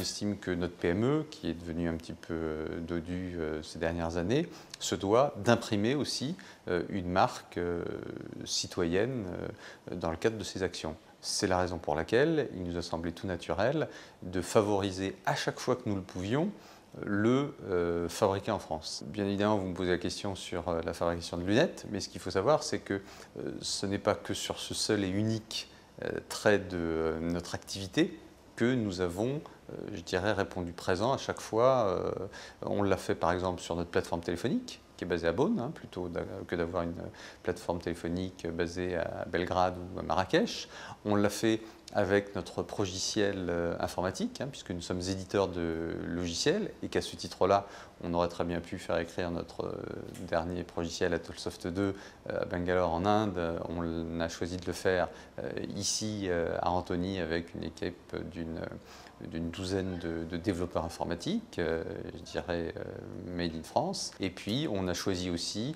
estime que notre PME, qui est devenue un petit peu dodue ces dernières années, se doit d'imprimer aussi une marque citoyenne dans le cadre de ses actions. C'est la raison pour laquelle il nous a semblé tout naturel de favoriser à chaque fois que nous le pouvions le fabriquer en France. Bien évidemment, vous me posez la question sur la fabrication de lunettes, mais ce qu'il faut savoir, c'est que ce n'est pas que sur ce seul et unique trait de notre activité que nous avons, je dirais, répondu présent à chaque fois. On l'a fait par exemple sur notre plateforme téléphonique, qui est basée à Beaune, plutôt que d'avoir une plateforme téléphonique basée à Belgrade ou à Marrakech. On l'a fait avec notre progiciel informatique, puisque nous sommes éditeurs de logiciels et qu'à ce titre-là, on aurait très bien pu faire écrire notre dernier progiciel Atollsoft 2 à Bangalore en Inde. On a choisi de le faire ici à Antony avec une équipe d'une douzaine de développeurs informatiques, je dirais made in France. Et puis on a choisi aussi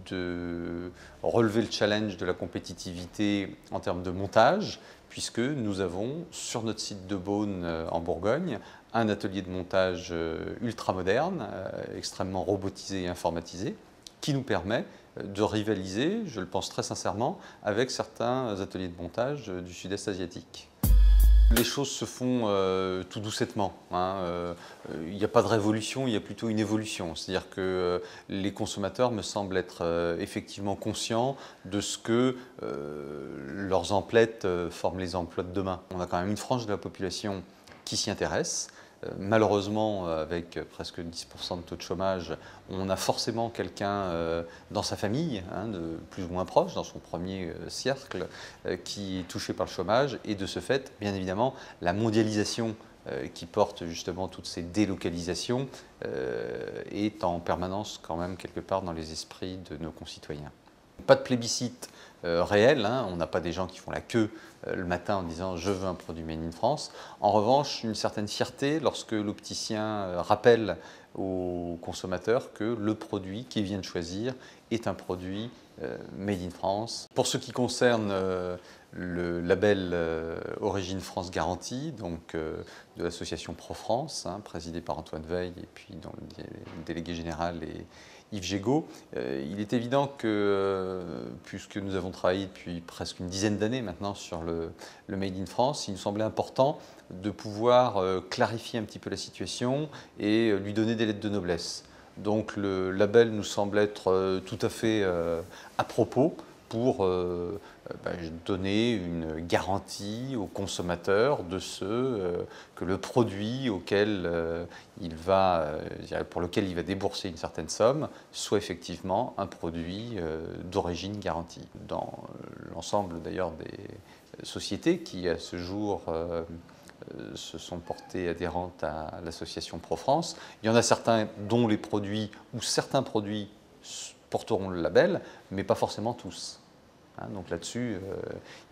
de relever le challenge de la compétitivité en termes de montage, puisque nous avons sur notre site de Beaune en Bourgogne un atelier de montage ultra moderne, extrêmement robotisé et informatisé, qui nous permet de rivaliser, je le pense très sincèrement, avec certains ateliers de montage du sud-est asiatique. Les choses se font tout doucettement. Il n'y a pas de révolution, il y a plutôt une évolution. C'est-à-dire que les consommateurs me semblent être effectivement conscients de ce que leurs emplettes forment les emplois de demain. On a quand même une frange de la population qui s'y intéresse. Malheureusement, avec presque 10% de taux de chômage, on a forcément quelqu'un dans sa famille, de plus ou moins proche, dans son premier cercle, qui est touché par le chômage. Et de ce fait, bien évidemment, la mondialisation qui porte justement toutes ces délocalisations est en permanence quand même quelque part dans les esprits de nos concitoyens. Pas de plébiscite réel, on n'a pas des gens qui font la queue le matin en disant « je veux un produit made in France ». En revanche, une certaine fierté lorsque l'opticien rappelle aux consommateurs que le produit qu'il vient de choisir est un produit made in France. Pour ce qui concerne le label Origine France Garantie, donc de l'association Pro-France, présidée par Antoine Veil et puis dont le délégué général est Yves Gégaud, il est évident que, puisque nous avons travaillé depuis presque une dizaine d'années maintenant sur le Made in France, il nous semblait important de pouvoir clarifier un petit peu la situation et lui donner des lettres de noblesse. Donc le label nous semble être tout à fait à propos pour donner une garantie aux consommateurs de que le produit auquel pour lequel il va débourser une certaine somme soit effectivement un produit d'origine garantie. Dans l'ensemble d'ailleurs des sociétés qui à ce jour se sont portées adhérentes à l'association Pro-France, il y en a certains dont les produits ou certains produits porteront le label, mais pas forcément tous. Donc là-dessus,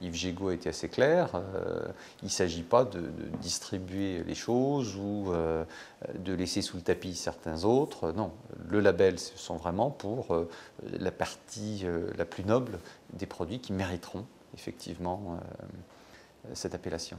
Yves Gégaud a été assez clair. Il ne s'agit pas de distribuer les choses ou de laisser sous le tapis certains autres. Non, le label, ce sont vraiment pour la partie la plus noble des produits qui mériteront effectivement cette appellation.